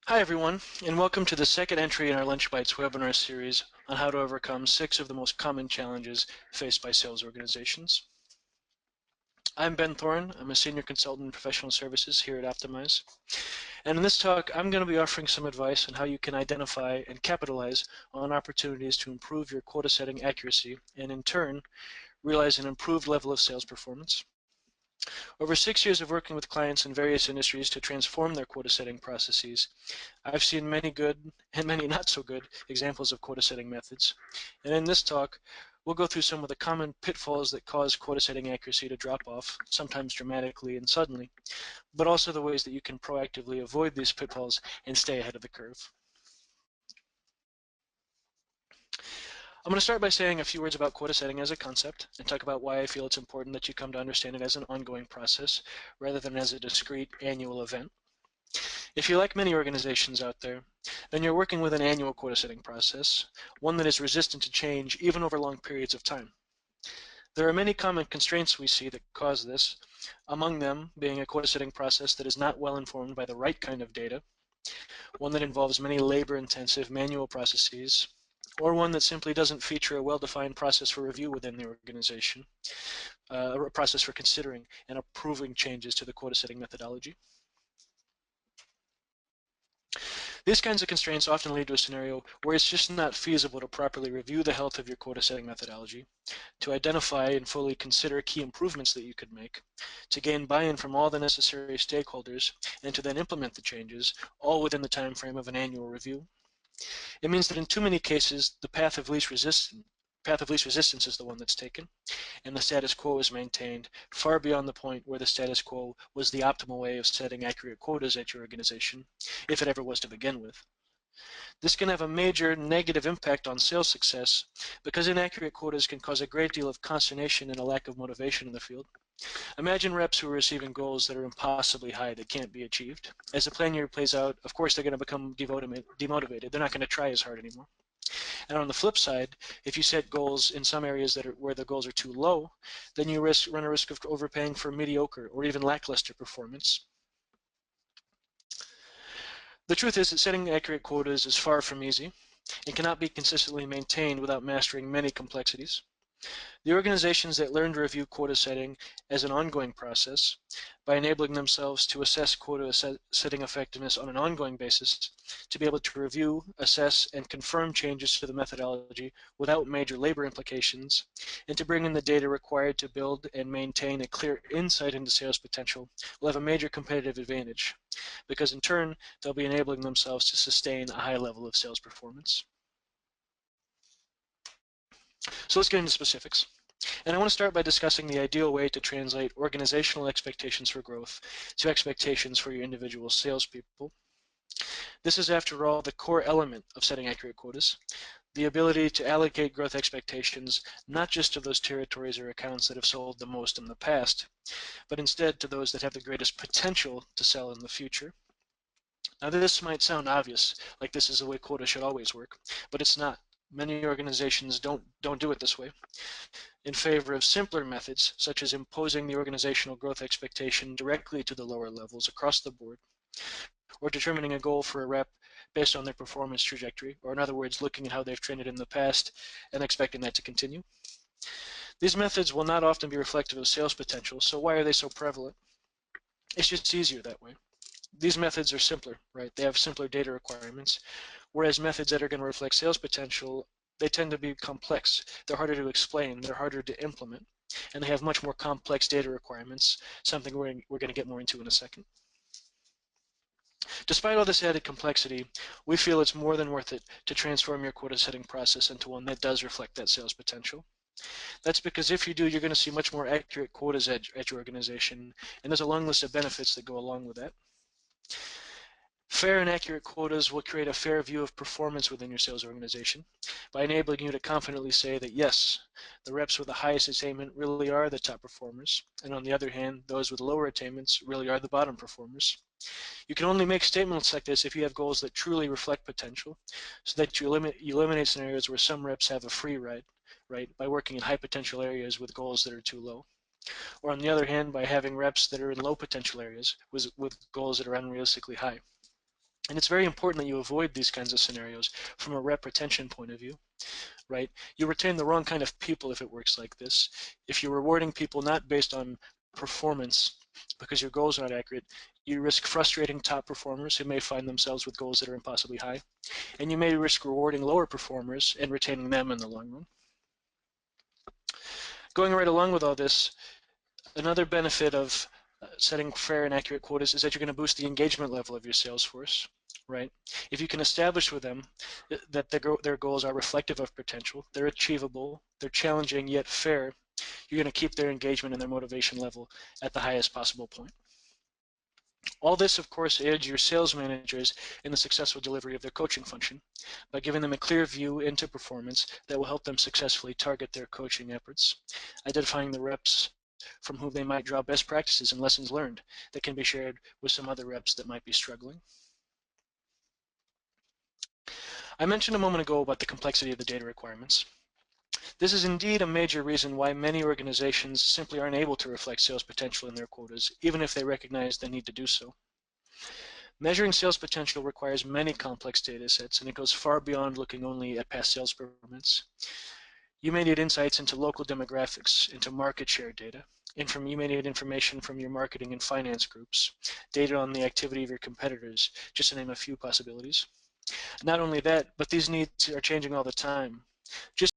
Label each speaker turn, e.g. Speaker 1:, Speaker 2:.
Speaker 1: Hi everyone, and welcome to the second entry in our Lunch Bites webinar series on how to overcome 6 of the most common challenges faced by sales organizations. I'm Ben Thorne. I'm a Senior Consultant in Professional Services here at Optymyze. And in this talk, I'm going to be offering some advice on how you can identify and capitalize on opportunities to improve your quota setting accuracy and in turn, realize an improved level of sales performance. Over 6 years of working with clients in various industries to transform their quota setting processes, I've seen many good and many not so good examples of quota setting methods. And in this talk, we'll go through some of the common pitfalls that cause quota setting accuracy to drop off, sometimes dramatically and suddenly, but also the ways that you can proactively avoid these pitfalls and stay ahead of the curve. I'm going to start by saying a few words about quota setting as a concept and talk about why I feel it's important that you come to understand it as an ongoing process rather than as a discrete annual event. If you're like many organizations out there, then you're working with an annual quota setting process, one that is resistant to change even over long periods of time. There are many common constraints we see that cause this, among them being a quota setting process that is not well informed by the right kind of data, one that involves many labor-intensive manual processes, or one that simply doesn't feature a well-defined process for review within the organization, a process for considering and approving changes to the quota setting methodology. These kinds of constraints often lead to a scenario where it's just not feasible to properly review the health of your quota setting methodology, to identify and fully consider key improvements that you could make, to gain buy-in from all the necessary stakeholders, and to then implement the changes, all within the time frame of an annual review. It means that in too many cases, the path of least resistance is the one that's taken, and the status quo is maintained far beyond the point where the status quo was the optimal way of setting accurate quotas at your organization, if it ever was to begin with. This can have a major negative impact on sales success because inaccurate quotas can cause a great deal of consternation and a lack of motivation in the field. Imagine reps who are receiving goals that are impossibly high that can't be achieved. As the plan year plays out, of course, they're going to become demotivated. They're not going to try as hard anymore. And on the flip side, if you set goals in some areas where the goals are too low, then you run a risk of overpaying for mediocre or even lackluster performance. The truth is that setting accurate quotas is far from easy and cannot be consistently maintained without mastering many complexities. The organizations that learn to review quota setting as an ongoing process, by enabling themselves to assess quota setting effectiveness on an ongoing basis, to be able to review, assess, and confirm changes to the methodology without major labor implications, and to bring in the data required to build and maintain a clear insight into sales potential, will have a major competitive advantage, because in turn, they'll be enabling themselves to sustain a high level of sales performance. So let's get into specifics. And I want to start by discussing the ideal way to translate organizational expectations for growth to expectations for your individual salespeople. This is, after all, the core element of setting accurate quotas, the ability to allocate growth expectations not just to those territories or accounts that have sold the most in the past, but instead to those that have the greatest potential to sell in the future. Now, this might sound obvious, like this is the way quota should always work, but it's not. Many organizations don't do it this way, in favor of simpler methods, such as imposing the organizational growth expectation directly to the lower levels across the board, or determining a goal for a rep based on their performance trajectory, or in other words, looking at how they've trended in the past and expecting that to continue. These methods will not often be reflective of sales potential, so why are they so prevalent? It's just easier that way. These methods are simpler, right? They have simpler data requirements, whereas methods that are going to reflect sales potential, they tend to be complex. They're harder to explain, they're harder to implement, and they have much more complex data requirements, something we're going to get more into in a second. Despite all this added complexity, we feel it's more than worth it to transform your quota setting process into one that does reflect that sales potential. That's because if you do, you're going to see much more accurate quotas at your organization, and there's a long list of benefits that go along with that. Fair and accurate quotas will create a fair view of performance within your sales organization by enabling you to confidently say that yes, the reps with the highest attainment really are the top performers, and on the other hand, those with lower attainments really are the bottom performers. You can only make statements like this if you have goals that truly reflect potential, so that you eliminate scenarios where some reps have a free ride, right, by working in high potential areas with goals that are too low. Or on the other hand, by having reps that are in low potential areas with goals that are unrealistically high. And it's very important that you avoid these kinds of scenarios from a rep retention point of view, right? You retain the wrong kind of people if it works like this. If you're rewarding people not based on performance because your goals are not accurate, you risk frustrating top performers who may find themselves with goals that are impossibly high, and you may risk rewarding lower performers and retaining them in the long run. Going right along with all this, another benefit of setting fair and accurate quotas is that you're going to boost the engagement level of your sales force, right? If you can establish with them that their goals are reflective of potential, they're achievable, they're challenging yet fair, you're going to keep their engagement and their motivation level at the highest possible point. All this, of course, aids your sales managers in the successful delivery of their coaching function by giving them a clear view into performance that will help them successfully target their coaching efforts, identifying the reps from whom they might draw best practices and lessons learned that can be shared with some other reps that might be struggling. I mentioned a moment ago about the complexity of the data requirements. This is indeed a major reason why many organizations simply aren't able to reflect sales potential in their quotas, even if they recognize they need to do so. Measuring sales potential requires many complex data sets, and it goes far beyond looking only at past sales performance. You may need insights into local demographics, into market share data. You may need information from your marketing and finance groups, data on the activity of your competitors, just to name a few possibilities. Not only that, but these needs are changing all the time. Just